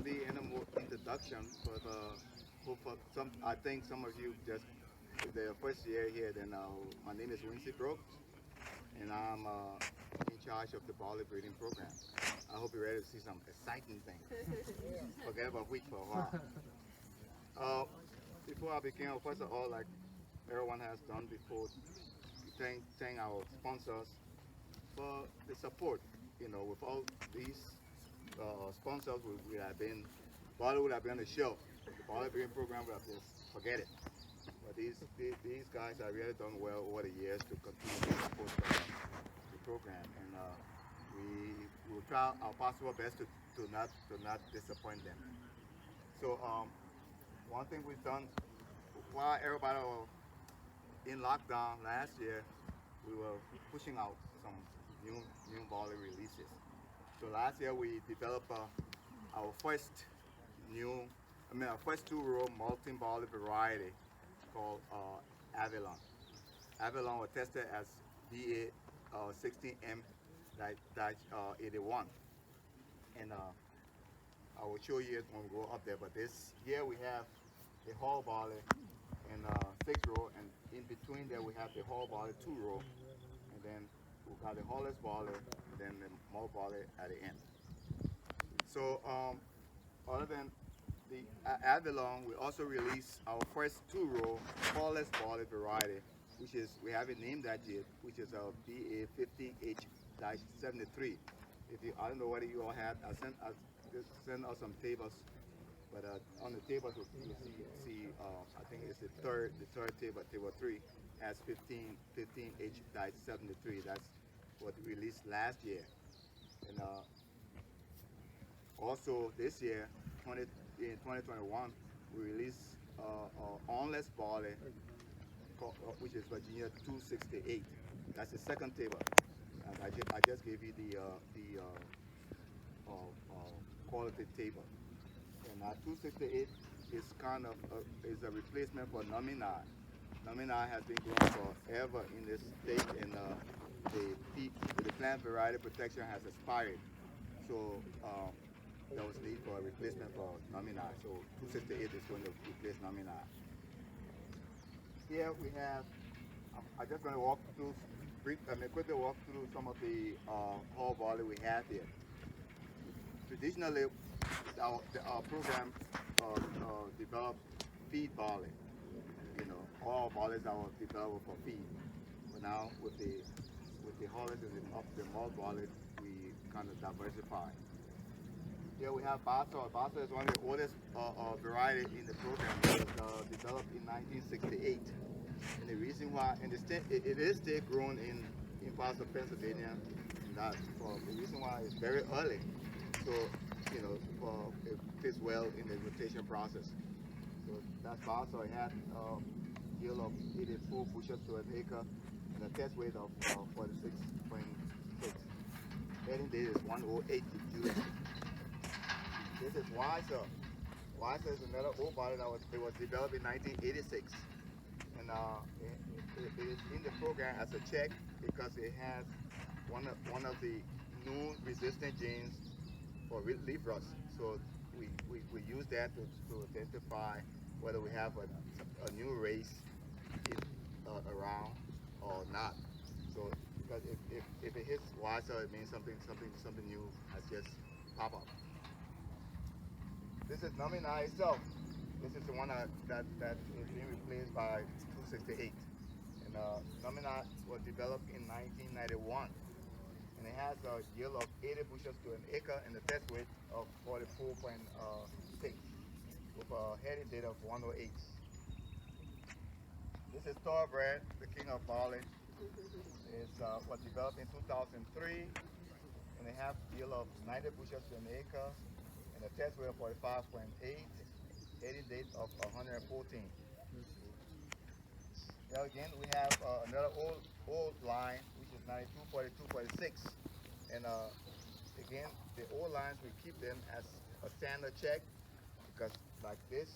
to be any more introduction, but for some, I think some of you just the first year here. Then my name is Wynse Brooks, and I'm in charge of the barley breeding program. I hope you're ready to see some exciting things. Forget about wheat for a while. Uh, Before I begin, first of all, like everyone has done before, thank our sponsors for the support. You know, with all these sponsors, we have been, Barley would have been on the shelf. The Barley breeding program would have just forget it. But these guys have really done well over the years to continue to support the program, and we will try our possible best to not disappoint them. So one thing we've done while everybody was in lockdown last year, we were pushing out some new new barley releases. So last year we developed our first new, our first two-row malting barley variety called Avalon. Avalon was tested as BA 16M 81, and I will show you it when we go up there. But this here we have the whole barley in 6 row, and in between there we have the whole barley 2 row, and then we got the hulless barley, and then the malt barley at the end. So other than the Avalon, we also released our first 2 row hulless barley variety, which is, we haven't named that yet, which is a BA 15H-73. If you, I don't know whether you all had, I just sent out some tables, but on the tables you see I think it's the third table, table 3, has 15H-73. That's what we released last year, and also this year, in 2021, we released onless barley, which is Virginia 268. That's the second table. And I just gave you the quality table. And 268 is kind of is a replacement for Nominai. Nominai has been grown forever in this state, and the plant variety protection has expired. So there was need for a replacement for Nominai. So 268 is going to replace Nominai. Here we have, I'm just going to quickly walk through some of the whole barley we have here. Traditionally, our program developed feed barley. You know, all barleys are developed for feed. But now with the harvest of the malt barley, we kind of diversify. Here we have Barsaw. Barsaw is one of the oldest variety in the program. It was developed in 1968. And the reason why, and it is still grown in parts of Pennsylvania. And that's for the reason why it's very early. So, you know, it fits well in the rotation process. So that's Barsaw. It had yield of 84 bushels to an acre and a test weight of 46.6. Heading date is 108 to June. This is Wynse. Wynse is another old barley that was developed in 1986, and it is in the program as a check because it has one of the known resistant genes for leaf rust. So we use that to identify whether we have a new race around or not. So because if it hits Wynse, it means something new has just popped up. This is Nominai itself. This is the one that is being replaced by 268. And Nominai was developed in 1991. And it has a yield of 80 bushels to an acre and a test weight of 44.6 with a heading date of 108. This is Thoroughbred, the king of barley. It was developed in 2003, and they have a yield of 90 bushels to an acre and a test weight of 45.8, heading date of 114. There again, we have another old line, which is 92, 42, 46. And again, the old lines, we keep them as a standard check because like this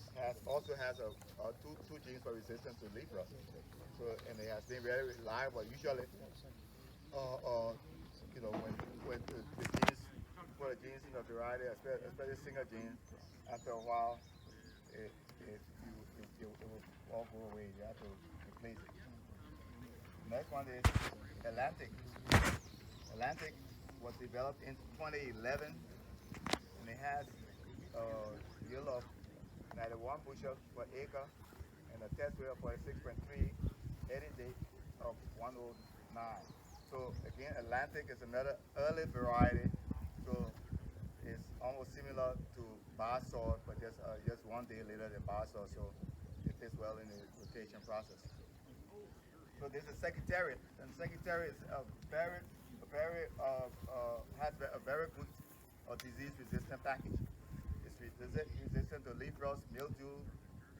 also has two genes for resistance to leaf rust. So, and it has been very reliable. Usually, you know, when the genes, for the genes genes in the variety, especially single genes, after a while, it, it will all go away. You have to replace it. Next one is Atlantic. Atlantic was developed in 2011, and it has a yield of 91 bushels per acre and a test weight of 46.3, heading date of 109. So again, Atlantic is another early variety. So it's almost similar to bar salt, but just 1 day later than bar salt. So it fits well in the rotation process. So this is Secretariat, and Secretariat is has a very good disease-resistant package. It's resistant to leaf rust, mildew,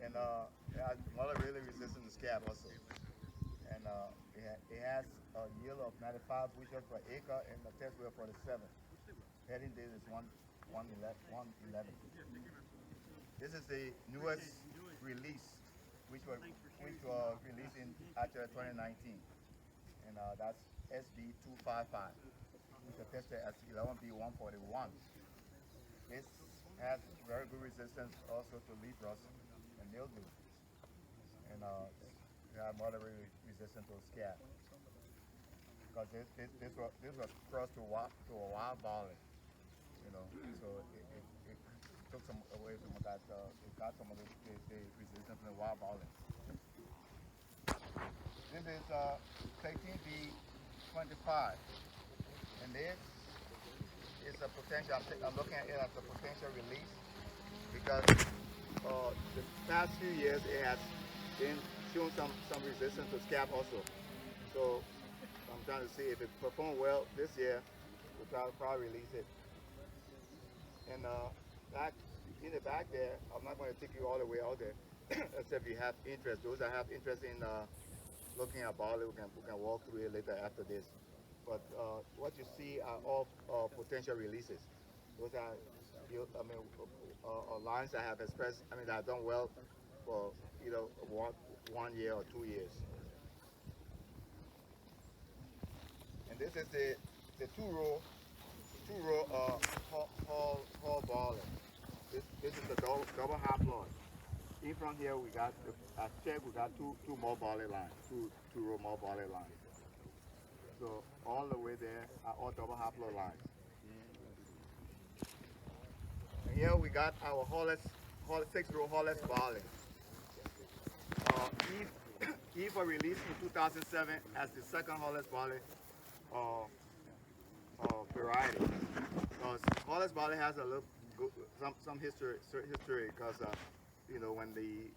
and it has really resistant to scab also. And it has a yield of 95 bushels per acre and a test weight of 47. Heading date is 111. This is the newest release, which was released in actually 2019, and that's SB255, which is tested as 11B141. This has very good resistance also to leaf rust and mildew, and they are moderately resistant to scab. Because this was crossed to a wild barley, so it took some away some of that. It got some of the resistance to the wild barley. This is 13B25, and this is a potential. I'm looking at it as a potential release because the past few years it has been showing some resistance to scab also. So I'm trying to see if it performed well this year. We'll probably release it. And back in the back there, I'm not going to take you all the way out there, except if you have interest. Those that have interest in looking at barley, we can walk through it later after this. But what you see are all potential releases. Those are, lines that have expressed, that have done well for either 1 year or 2 years. And this is the two-row Hall barley. This is the double haploid. In front here we got, I checked, we got two more barley lines, two-row more barley lines. So all the way there are all double haploid lines. And here we got our six-row Hollis barley. Eve was released in 2007 as the second Hollis barley variety. Because Hollis barley has a little some history because when the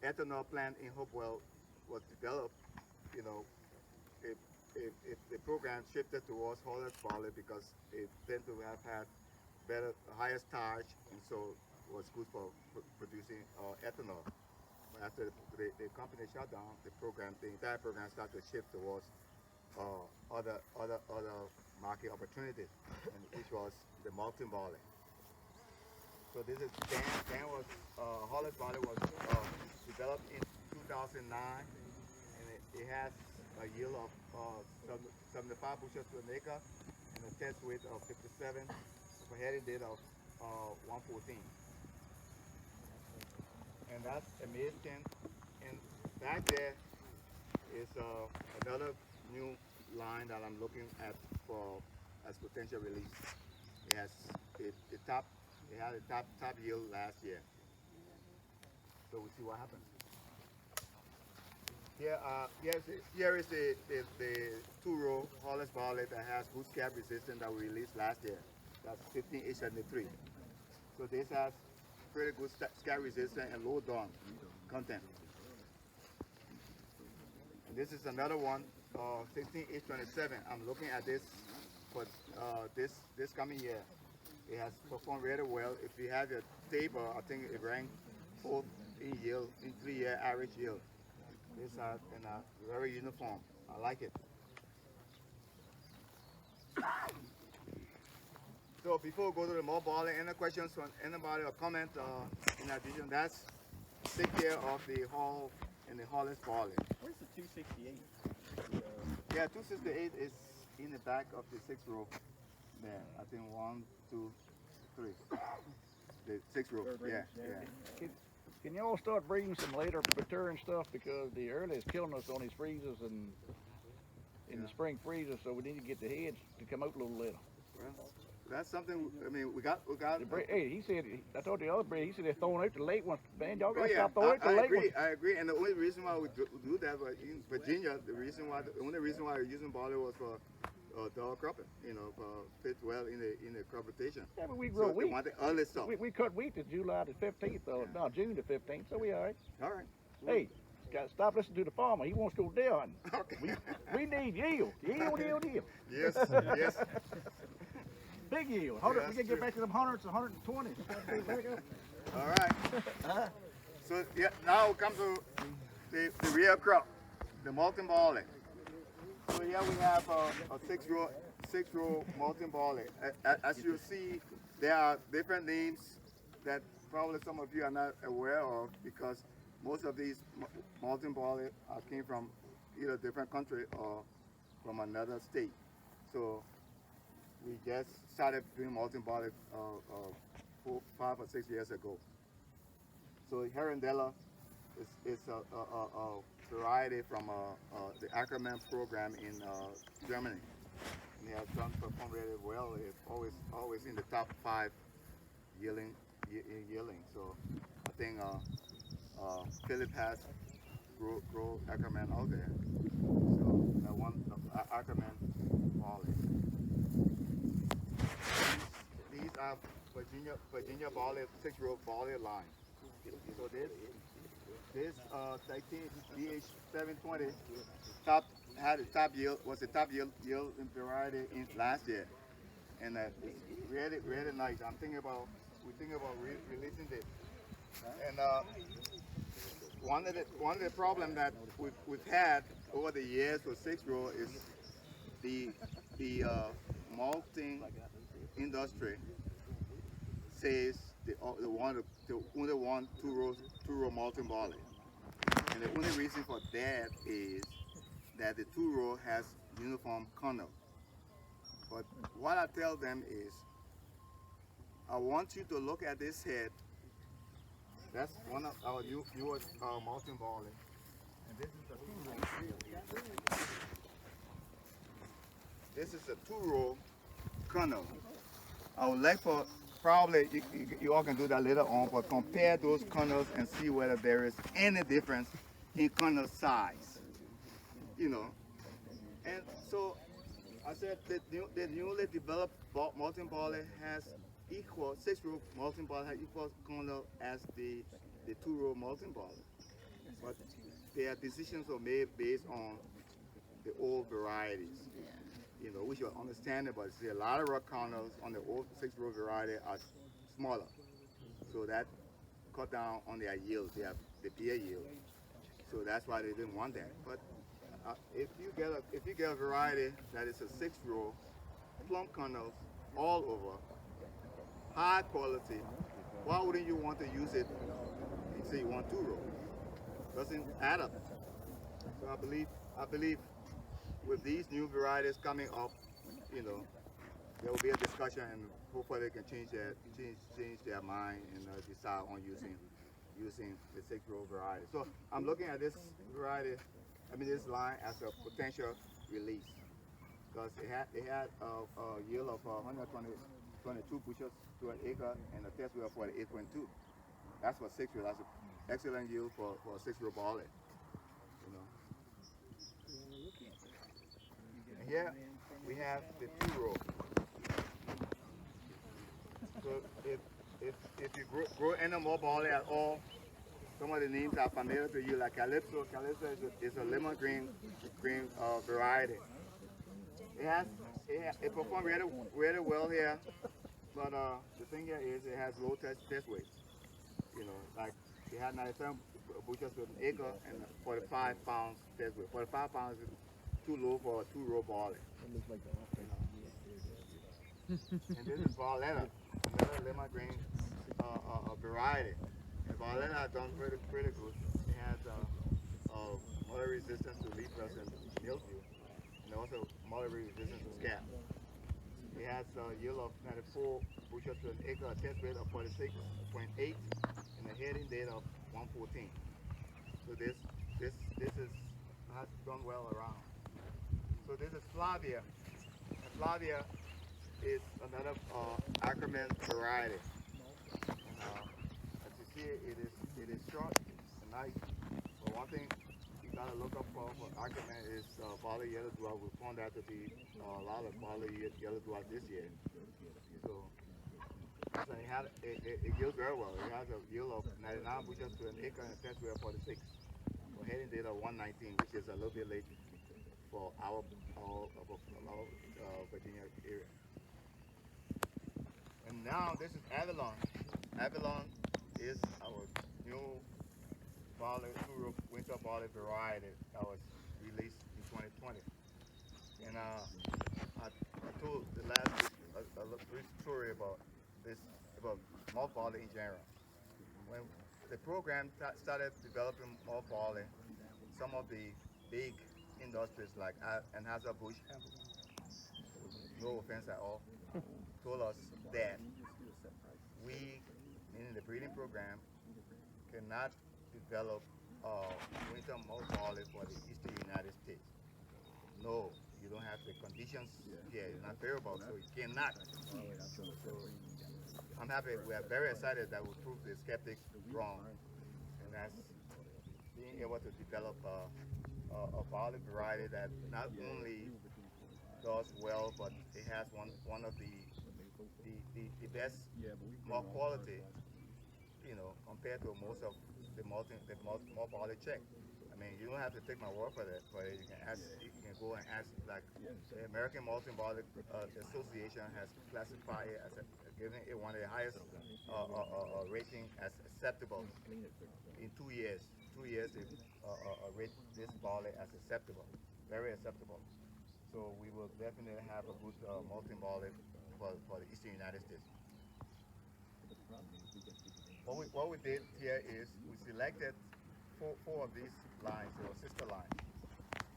ethanol plant in Hopewell was developed, the program shifted towards Hollis barley because it tended to have had higher starch, and so it was good for producing ethanol. But after the company shut down, the entire program started to shift towards other market opportunities, which was the malting barley. So this is Dan was Hollis barley was developed in 2009, and it has a yield of 75 bushels to an acre and a test weight of 57 for heading date of 114. And that's amazing. And back there is another new line that I'm looking at for as potential release. It has it had a top yield last year. So we'll see what happens. Here is the two-row Hollis barley that has good scab resistance that we released last year. That's 15873. So this has pretty good scab resistant and low dawn content. And this is another one, 16827. I'm looking at this for this coming year. It has performed really well. If you have your table, I think it ranked fourth in yield, in 3-year average yield. These are very uniform. I like it. So before we go to the more barley, any questions from anybody or comment in addition? That's 6 year of the Hall and the Hollis barley. Where's the 268? Yeah, 268 is in the back of the 6th row there. I think 1, 2, 3. The 6 row. Yeah, yeah. Can y'all start breeding some later maturing stuff, because the early is killing us on these freezers and in the spring freezers, so we need to get the heads to come out a little later. Well, that's something. I mean, we got. Hey, he said. I told the other breeder. He said they're throwing out the late ones. Man, y'all gotta Oh, yeah, stop throwing out the late ones. I agree. And the only reason why we do that, but in Virginia, the only reason why we're using barley was for dog cropping. You know, fits well in the crop rotation. Yeah, but we grow so wheat. They want the early stuff. We cut wheat to July the 15th, no, June the 15th, so we all right. All right. Hey, stop listening to the farmer. He wants to go deer hunting. Okay. We need yield. Yield. Yes, yes. Big yield. Yeah, we can get back to them hundreds, 120. All right. So yeah, now it comes to the real crop, the malting barley. So here we have a 6 row malting barley. As you see, there are different names that probably some of you are not aware of, because most of these malting barley came from either a different country or from another state. So we just started doing malting barley 5 or 6 years ago. So Herondella is a variety from the Ackerman program in Germany. And they have done performed really well. It's always in the top 5 yielding. So I think Philip has grow Ackerman out there. So that one Ackerman barley. These are Virginia barley, 6 row barley line. So this 19 DH720 was the top yield in variety in last year, and it's really nice. We're thinking about releasing this. And one of the problems that we've had over the years with 6 row is the malting industry says they only want 2 row malting barley, and the only reason for that is that the 2 row has uniform kernel. But what I tell them is, I want you to look at this head. That's one of our newest malting barley, and this is a 2 row. This is a 2 row kernel. I would like for probably you all can do that later on, but compare those kernels and see whether there is any difference in kernel size. You know, and so I said that the newly developed malting barley has equal 6 row malting barley has equal kernel as the 2 row malting barley, but their decisions are made based on the old varieties. You know, which are understandable. See, a lot of rock kernels on the old 6 row variety are smaller, so that cut down on their yield. They have the beer yield, so that's why they didn't want that. But if you get a variety that is a 6 row, plump kernels all over, high quality, why wouldn't you want to use it? You say you want 2 row, doesn't add up. So I believe. With these new varieties coming up, you know, there will be a discussion, and hopefully they can change their mind and decide on using the 6 row variety. So I'm looking at this variety, this line as a potential release, because it had a yield of 122 bushels to an acre and a test weight of 48.2. That's for 6 row. That's an excellent yield for a 6 row barley. You know. Here we have the 2 row. So if you grow any more barley at all, some of the names are familiar to you, like Calypso. Calypso is a lemon green variety. It performed really well here, but the thing here is it has low test weight. You know, like it had 97 bushels to an acre and 45 pounds test weight. 45 pounds is too low for a 2 row barley. And this is Barletta, another lemon green variety. And Barletta has done pretty good. It has moderate resistance to leaf rust and mildew, and also moderate resistance to scab. It has a yield of 94 bushels per acre, a test rate of 46.8, and a heading date of 114. So this is has done well around. So this is Flavia. And Flavia is another Ackerman variety. And, as you see, it is short and nice. But one thing you gotta look up for Ackerman is Barley yellow dwarf. We found that to be a lot of Barley yellow dwarf this year. So it yields very well. It has a yield of 99 bushels to an acre and a test rate of 46. We're heading date of 119, which is a little bit late for our Virginia area. And now this is Avalon. Avalon is our new barley, winter barley variety that was released in 2020. And I told the last week a brief story about malt barley in general. When the program started developing malt barley, some of the big industries like Anheuser-Busch, no offense at all, told us that we, in the breeding program, cannot develop winter malt barley for the eastern United States. No, you don't have the conditions here. It's not favorable, so you cannot. So I'm happy. We are very excited that we proved the skeptics wrong, and that's being able to develop a barley variety that not only does well, but it has one of the best malt quality, compared to most of the malt barley check. I mean, you don't have to take my word for that, but you can ask. You can go and ask. Like the American Malting Barley Association has classified it as giving it one of the highest rating as acceptable in 2 years. 2 years they rate this barley as acceptable, very acceptable. So we will definitely have a good malting barley for the eastern United States. What we did here is we selected four of these lines, or sister lines,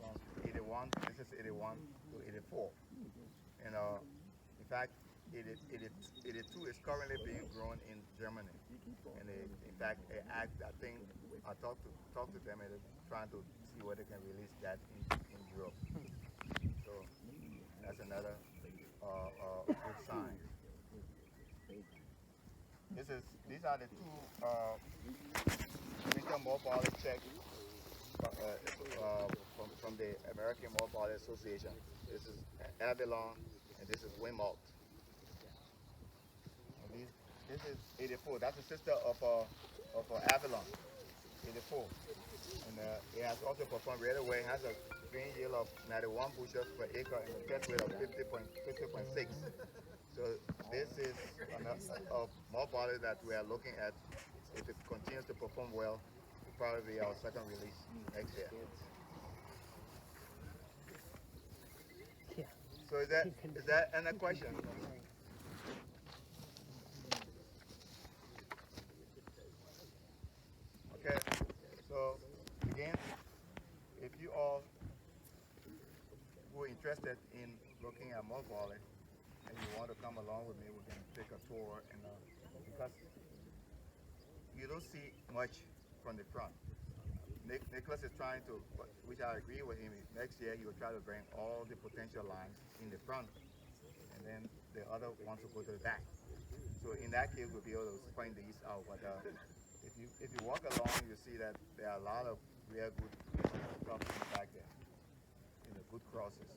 from 81, this is 81 to 84. And in fact, 82 is currently being grown in Germany. And in fact, I think I talked to them and they're trying to see where they can release that in Europe. So that's another good sign. These are the two winter malt barley checks from the American Malt Barley Association. This is Avalon and this is Wynse Malt. And this is 84. That's the sister of Avalon, 84. And it has also performed really well. It has a grain yield of 91 bushels per acre and a test weight of 50.6. So this is a malt barley that we are looking at. If it continues to perform well, it will probably be our second release next year. So is that any question? Okay. So again, if you all who are interested in looking at malt barley and you want to come along with me, we can take a tour. And because you don't see much from the front. Nicholas is trying to, which I agree with him, next year he will try to bring all the potential lines in the front, and then the other ones will go to the back. So in that case, we'll be able to find these out. But if you walk along, you see that there are a lot of real good stuff in the back there, good crosses.